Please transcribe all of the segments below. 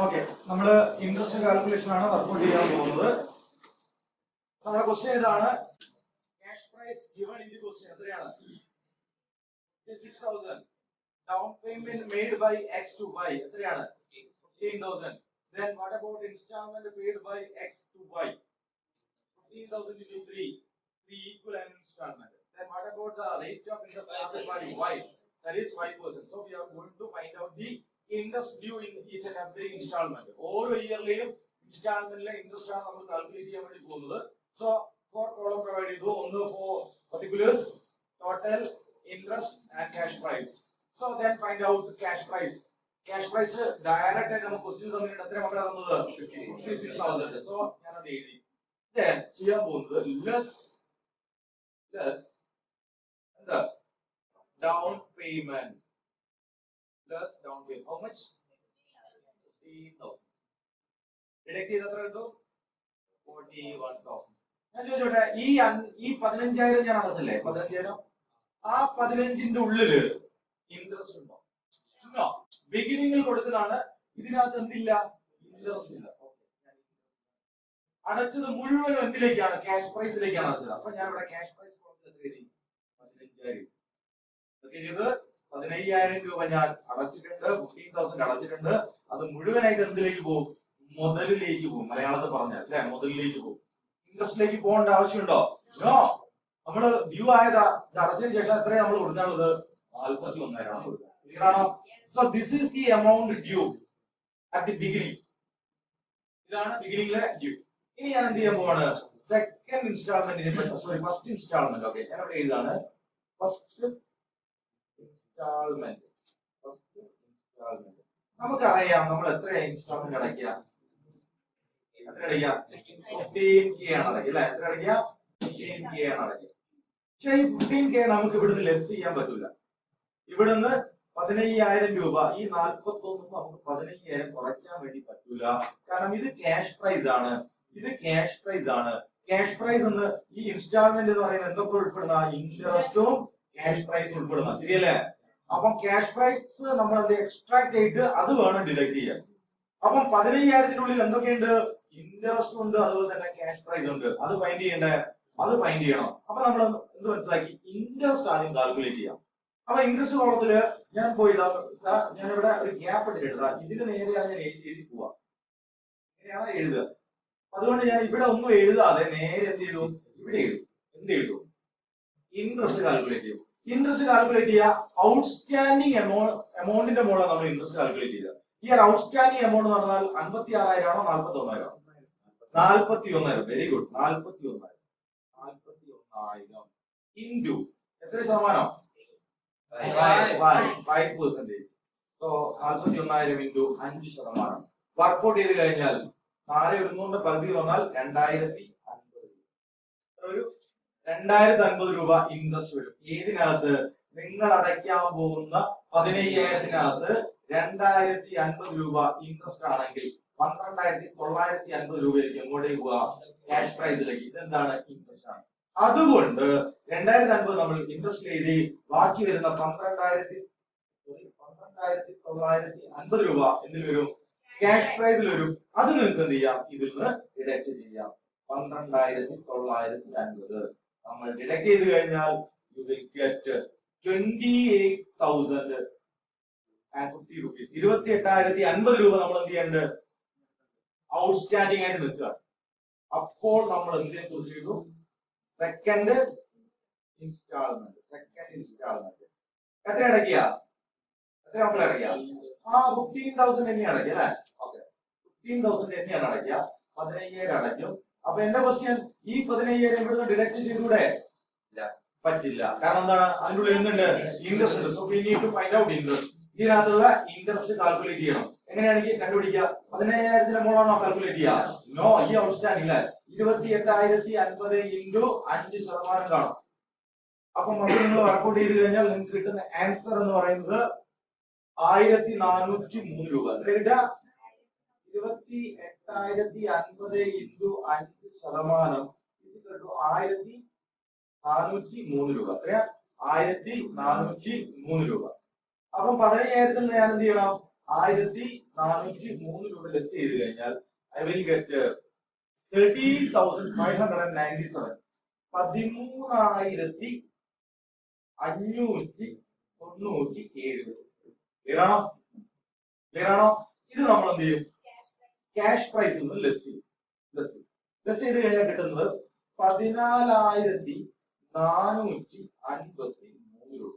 Okay, നമ്മള് interest calculation ആണ് workout ചെയ്യാൻ പോകുന്നത്. നമ്മുടെ ക്വസ്റ്റ്യൻ ഇതാണ്. Cash prize given in the question എത്രയാണ്? 6,000. Down payment made by X to Y എത്രയാണ്? 15,000. Then what about installment paid by X to Y? 15,000 into 3 equal an installment. Then what about the rate of interest charged by Y? That is 5%. So we are going to find out the interest due in each and every installment. ഓരോ ഇയർലെയും ഇൻസ്റ്റാൾമെന്റിലെ interest ആണ് നമ്മൾ calculate ചെയ്യാൻ വേണ്ടി പോകുന്നത്. So four column provide ചെയ്തു. ഒന്ന് for particulars, total, interest and cash price. So then find out the cash price. Cash price direct ആയിട്ട് നമുക്ക് ക്വസ്റ്റ്യൻ തന്നിട്ട് എത്ര മക്കളെ തന്നത്? 56,000. So ഞാൻ അത് എഴുതി. Then ചെയ്യാൻ പോകുന്നത് less എന്താ down payment. Plus down payment. How much? 15,000. Deduct ചെയ്ത് എത്ര കിട്ടും? 41,000. ഞാൻ ചോദിച്ചോട്ടെ, ഈ 15,000 ഞാൻ അടച്ചല്ലേ? 15,000 ആ 15ന്റെ ഉള്ളില് ഇൻട്രസ്റ്റ് ഉണ്ടോ? ഉണ്ടോ? ബിഗിനിങ്ങിൽ കൊടുത്തതാണ്. ഇതിനകത്ത് എന്തില്ല? ഇൻട്രസ്റ്റ് ഇല്ല. അടച്ചത് മുഴുവനും എന്തിലേക്കാണ്? ക്യാഷ് പ്രൈസിലേക്കാണ് അടച്ചത്. അപ്പൊ ഞാൻ ഇവിടെ ക്യാഷ് പ്രൈസ് കൊടുത്തത് എത്ര? 15,000. ചെയ്ത് 15,000 രൂപ ഞാൻ അടച്ചിട്ടുണ്ട്. 15,000 അടച്ചിട്ടുണ്ട്. അത് മുഴുവനായിട്ട് എന്തിലേക്ക് പോകും? മുതലിലേക്ക് പോകും. മലയാളത്തിൽ പറഞ്ഞാൽ അല്ലെ, മുതലിലേക്ക് പോകും. ഇൻട്രസ്റ്റിലേക്ക് പോകേണ്ട ആവശ്യമുണ്ടോ? നോ. നമ്മള് ഡ്യൂ ആയതാ. ഇത് അടച്ചതിന് ശേഷം എത്രയാണ് നമ്മൾ കൊടുക്കാനുള്ളത്? 41,000 കൊടുക്കുക. ക്ലിയർ ആണോ? So this is the amount due at the beginning. ഇതാണ് ബിഗിനിങ്ങിലെ ഡ്യൂ. ഇനി ഞാൻ എന്ത് ചെയ്യാൻ പോവാണ്? സെക്കൻഡ് ഇൻസ്റ്റാൾമെന്റിനെ സോറി ഫസ്റ്റ് ഇൻസ്റ്റാൾമെന്റ്. ഓക്കെ, ഞാൻ ഇവിടെ എഴുതാണ് ഫസ്റ്റ് ഇൻസ്റ്റാൾമെന്റ്. നമുക്കറിയാം നമ്മൾ എത്ര ഇൻസ്റ്റാൾമെന്റ് അടയ്ക്കുക? എത്ര അടയ്ക്കുക? 15K ആണ് അടയ്ക്കുക അല്ലെ? എത്ര അടയ്ക്കുക? 15K ആണ് അടയ്ക്കുക. പക്ഷെ ഈ 15K നമുക്ക് ഇവിടുന്ന് ലെസ് ചെയ്യാൻ പറ്റൂല. ഇവിടുന്ന് 15,000 രൂപ, ഈ 41 നമുക്ക് 15,000 കുറയ്ക്കാൻ വേണ്ടി പറ്റൂല. കാരണം ഇത് ക്യാഷ് പ്രൈസ് ആണ്. ഇത് ക്യാഷ് പ്രൈസ് ആണ്. ക്യാഷ് പ്രൈസ് എന്ന് ഈ ഇൻസ്റ്റാൾമെന്റ് എന്ന് പറയുന്നത് എന്തൊക്കെ ഉൾപ്പെടുന്ന? ഇൻട്രസ്റ്റും ക്യാഷ് പ്രൈസ് ഉൾപ്പെടുന്ന. ശരിയല്ലേ? അപ്പം ക്യാഷ് പ്രൈസ് നമ്മൾ അത് എക്സ്ട്രാക്ട് ചെയ്തിട്ട് അത് വേണം ഡിഡക്ട് ചെയ്യാൻ. അപ്പം 15,000-നുള്ളിൽ എന്തൊക്കെയുണ്ട്? ഇൻട്രസ്റ്റ് ഉണ്ട്, അതുപോലെ തന്നെ ക്യാഷ് പ്രൈസ് ഉണ്ട്. അത് ഫൈൻഡ് ചെയ്യണ്ടേ? അത് ഫൈൻഡ് ചെയ്യണം. അപ്പൊ നമ്മൾ എന്ത് മനസ്സിലാക്കി? ഇൻട്രസ്റ്റ് ആദ്യം കാൽക്കുലേറ്റ് ചെയ്യാം. അപ്പൊ ഇൻട്രസ്റ്റ് കോളത്തില് ഞാൻ പോയി ഞാനിവിടെ ഒരു ഗ്യാപ്പ് ഇട്ടിട്ട് ഇതിന് നേരെയാണ് ഞാൻ എഴുതി പോവാ. ഇങ്ങനെയാണ് എഴുതുക. അതുകൊണ്ട് ഞാൻ ഇവിടെ ഒന്നും എഴുതാതെ നേരെ എന്ത് ചെയ്തു? ഇവിടെ എഴുതും. എന്ത് എഴുതും? ഇൻട്രസ്റ്റ് കാൽക്കുലേറ്റ് ചെയ്യും. ഇൻട്രസ്റ്റ് കാൽക്കുലേറ്റ് ചെയ്യുക. ഔട്ട്സ്റ്റാൻഡിങ് എമൗണ്ടിന്റെ മുകളിൽ നമ്മൾ ഇൻട്രസ്റ്റ് കാൽക്കുലേറ്റ് ചെയ്യുക. ഈ ഒരു ഔട്ട്സ്റ്റാൻഡിങ് എമൗണ്ട് എന്ന് പറഞ്ഞാൽ 56,000 ആണോ 41,000? 41,000. Very good. 41,000 ഇൻറ്റു എത്ര ശതമാനം? 5%. So 41,000 into 5%. വർക്ക്ഔട്ട് ചെയ്ത് കഴിഞ്ഞാൽ 4,100 പകുതി വന്നാൽ 2,050 ഒരു 2,050 രൂപ ഇൻട്രസ്റ്റ് വരും. ഏതിനകത്ത്? നിങ്ങൾ അടയ്ക്കാൻ പോകുന്ന 15,000-നകത്ത് 2,050 രൂപ ഇൻട്രസ്റ്റ് ആണെങ്കിൽ 12,950 രൂപയിലേക്ക് എങ്ങോട്ടേക്ക് പോവാ? ക്യാഷ് പ്രൈസിലേക്ക്. ഇതെന്താണ്? ഇൻട്രസ്റ്റ് ആണ്. അതുകൊണ്ട് 2,050 നമ്മൾ ഇൻട്രസ്റ്റ് എഴുതി. ബാക്കി വരുന്ന 12,950 രൂപ എന്തിൽ വരും? ക്യാഷ് പ്രൈസിൽ വരും. അത് നിങ്ങൾക്ക് എന്ത് ചെയ്യാം? ഇതിൽ നിന്ന് ഡിഡക്ട് ചെയ്യാം. 12,950 നമ്മൾ ഡിഡക്ട് ചെയ്ത് കഴിഞ്ഞാൽ യു വിൽ ഗെറ്റ് 28,050 rupees. 28,050 രൂപ നമ്മൾ എന്ത് ചെയ്യേണ്ടത്? ഔട്ട്സ്റ്റാൻഡിംഗ് ആയിട്ട് നിൽക്കുക. അപ്പോൾ നമ്മൾ എന്തിനെ കുറിച്ച് ചെയ്തു? Second instalment. എത്ര അടയ്ക്കുക? എത്ര നമ്മൾ അടയ്ക്കുക? 15,000 തന്നെയാണ് അടയ്ക്കുക അല്ലെ? ഓക്കെ, 15,000 തന്നെയാണ് അടയ്ക്കുക. 15,000 അടയ്ക്കും. അപ്പൊ എന്റെ ക്വസ്റ്റ്യൻ, ഈ 15,000 ഇവിടുന്ന് ഡിഡക്ട് ചെയ്തൂടെ? പറ്റില്ല. കാരണം എന്താണ്? അതിൻ്റെ ഉള്ളിൽ എന്തുണ്ട്? ഇൻട്രസ്റ്റ് ഉണ്ട്. So we need to find out interest. ഇതിനകത്തുള്ള ഇൻട്രസ്റ്റ് കാൽക്കുലേറ്റ് ചെയ്യണം. എങ്ങനെയാണെങ്കിൽ കണ്ടുപിടിക്കുക? 15,000-ന് മുകളാണോ കാൽക്കുലേറ്റ് ചെയ്യുക? നോ. ഈ ഔട്ട്സ്റ്റാൻഡിംഗ് 28,050 ഇൻറ്റു 5% കാണും. അപ്പൊ അത് നിങ്ങൾ വർക്ക്ഔട്ട് ചെയ്ത് കഴിഞ്ഞാൽ നിങ്ങൾക്ക് കിട്ടുന്ന ആൻസർ എന്ന് പറയുന്നത് 1,403 രൂപ. എത്ര കിട്ടുക? 28,050 ഇൻറ്റു 5% 1,403 രൂപ. എത്രയാ? 1,403 രൂപ. അപ്പം 15,000-ൽ ഞാൻ എന്ത് ചെയ്യണം? 1403 രൂപ ലെസ് ചെയ്ത് കഴിഞ്ഞാൽ ഐ വിൽ ഗെറ്റ് 13,597. 13,597. ക്ലിയർ ആണോ? ക്ലിയർ ആണോ? ഇത് നമ്മൾ എന്ത് ചെയ്യും? ക്യാഷ് പ്രൈസിൽ നിന്ന് ലെസ് ചെയ്ത് കഴിഞ്ഞാൽ കിട്ടുന്നത് 14,453 രൂപ.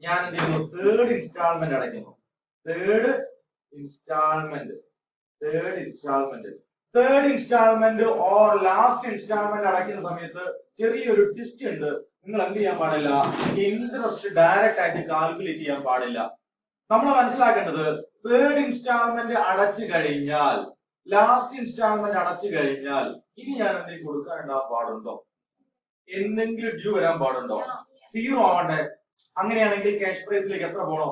ഞാൻ എന്ത് ചെയ്യുന്നു? തേർഡ് ഇൻസ്റ്റാൾമെന്റ് അടയ്ക്കുന്നു. Third instalment or last instalment അടയ്ക്കുന്ന സമയത്ത് ചെറിയൊരു ട്വിസ്റ്റ് ഉണ്ട്. നിങ്ങൾ എന്ത് ചെയ്യാൻ പാടില്ല? ഇൻട്രസ്റ്റ് ഡയറക്റ്റ് ആയിട്ട് കാൽക്കുലേറ്റ് ചെയ്യാൻ പാടില്ല. നമ്മൾ മനസ്സിലാക്കേണ്ടത് തേർഡ് ഇൻസ്റ്റാൾമെന്റ് അടച്ചു കഴിഞ്ഞാൽ, ലാസ്റ്റ് ഇൻസ്റ്റാൾമെന്റ് അടച്ചു കഴിഞ്ഞാൽ ഇനി ഞാൻ എന്തെങ്കിലും കൊടുക്കാനുണ്ടാവാൻ പാടുണ്ടോ? എന്തെങ്കിലും ഡ്യൂ വരാൻ പാടുണ്ടോ? സീറോ ആവട്ടെ. അങ്ങനെയാണെങ്കിൽ ക്യാഷ് പ്രൈസിലേക്ക് എത്ര പോണോ?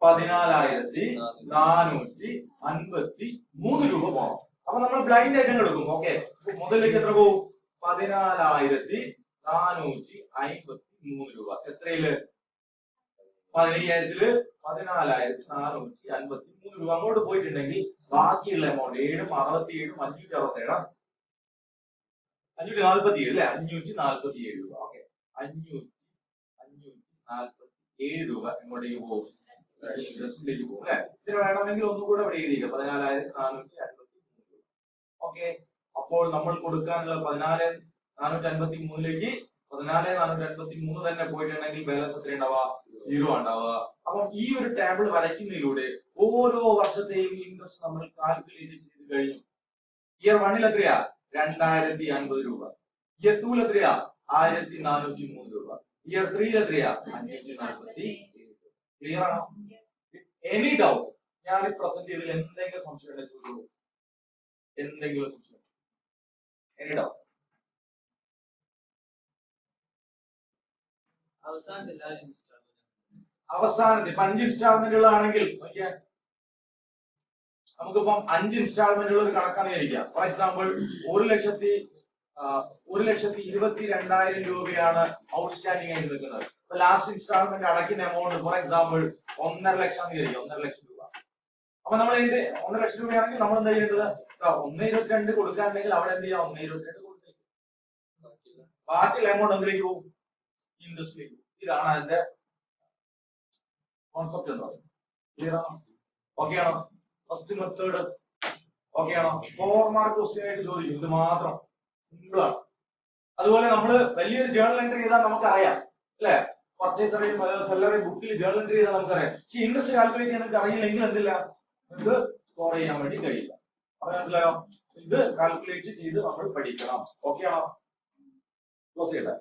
14,453 രൂപ പോണം. അപ്പൊ നമ്മൾ ബ്ലൈൻഡ് ആയിട്ട് എടുക്കും. ഓക്കെ, മുതലേക്ക് എത്ര പോകും? 14,453 രൂപ. എത്രയില്? 15,000-ല് 14,453 രൂപ അങ്ങോട്ട് പോയിട്ടുണ്ടെങ്കിൽ ബാക്കിയുള്ള എമൗണ്ട് 7,67, 567, 547 അല്ലെ? 547 രൂപ. ഓക്കെ, 547 രൂപ എങ്ങോട്ടേക്ക് പോകും? ഇൻട്രസ്റ്റിലേക്ക് പോകും അല്ലെ? ഇതിന് വേണമെങ്കിൽ ഒന്നുകൂടെ ഇവിടെ എഴുതിയിരിക്കാം, 14,453 രൂപ. ഓക്കെ, അപ്പോൾ നമ്മൾ കൊടുക്കാനുള്ള 14,453ലേക്ക് 14,453 തന്നെ പോയിട്ടുണ്ടെങ്കിൽ ബാലൻസ് എത്ര ഉണ്ടാവുക? സീറോ ഉണ്ടാവുക. അപ്പം ഈ ഒരു ടേബിൾ വരയ്ക്കുന്നതിലൂടെ ഓരോ വർഷത്തെയും ഇൻട്രസ്റ്റ് നമ്മൾ കാൽക്കുലേറ്റ് ചെയ്ത് കഴിഞ്ഞു. ഇയർ 1-ൽ എത്രയാ? 2,050 രൂപ. ഇയർ 2-ൽ എത്രയാ? 1,403 രൂപ. ഇയർ 3-ൽ എത്രയാ? 547. ക്ലിയർ ആണോ? Any doubt? ഞാൻ പ്രസന്റ് ചെയ്തതിൽ എന്തെങ്കിലും സംശയം ഉണ്ടെങ്കിൽ ചോദിച്ചോളൂ. എന്തെങ്കിലും സംശയം? Any doubt? അവസാനത്തെ 5 ഇൻസ്റ്റാൾമെന്റുകളാണെങ്കിൽ നോക്കിയാൽ നമുക്കിപ്പം 5 ഇൻസ്റ്റാൾമെന്റുകൾ ഒരു കണക്കാന്ന് വിചാരിക്കാം. ഫോർ എക്സാമ്പിൾ 1,22,000 രൂപയാണ് ഔട്ട്സ്റ്റാൻഡിംഗ് ആയിട്ട് നിൽക്കുന്നത്. ലാസ്റ്റ് ഇൻസ്റ്റാൾമെന്റ് അടയ്ക്കുന്ന എമൗണ്ട് ഫോർ എക്സാമ്പിൾ 1.5 ലക്ഷം എന്ന് വിചാരിക്കാം. 1.5 ലക്ഷം രൂപ. അപ്പൊ നമ്മൾ ഇതിന്റെ 1.5 ലക്ഷം രൂപയാണെങ്കിൽ നമ്മൾ എന്താ ചെയ്യേണ്ടത്? 1,22 കൊടുക്കാനുണ്ടെങ്കിൽ അവിടെ എന്ത് ചെയ്യാം? 1,22 കൊടുക്കുക. ബാക്കിയുള്ള എമൗണ്ട് എന്തിലേക്ക് പോകും? ഇൻട്രസ്റ്റിലേക്ക് പോകും. ഇതാണ് അതിന്റെ കോൺസെപ്റ്റ് എന്ന് പറയുന്നത്. ക്ലിയർ ആണോ? ഓക്കെ ആണോ? ഫസ്റ്റ് മെത്തേഡ് ഓക്കെ ആണോ? 4 മാർക്ക് ക്വസ്റ്റ്യൻ ആയിട്ട് ചോദിക്കും. ഇത് മാത്രം സിമ്പിൾ ആണ്. അതുപോലെ നമ്മൾ വലിയൊരു ജേർണൽ എൻട്രി ചെയ്താൽ നമുക്കറിയാം അല്ലെ? പർച്ചേസറേയും സെല്ലറേയും ബുക്കിൽ ജേർണൽ എൻട്രി ചെയ്താൽ നമുക്കറിയാം. പക്ഷെ ഇൻട്രസ്റ്റ് കാൽക്കുലേറ്റ് ചെയ്യാൻ നിങ്ങൾക്ക് അറിയില്ലെങ്കിൽ എന്തില്ല, നിങ്ങൾക്ക് സ്കോർ ചെയ്യാൻ വേണ്ടി കഴിയില്ല. അത് മനസ്സിലായോ? ഇത് കാൽക്കുലേറ്റ് ചെയ്ത് നമ്മൾ പഠിക്കണം. ഓക്കെ ആണോ? ക്ലോസ് ചെയ്യട്ടെ.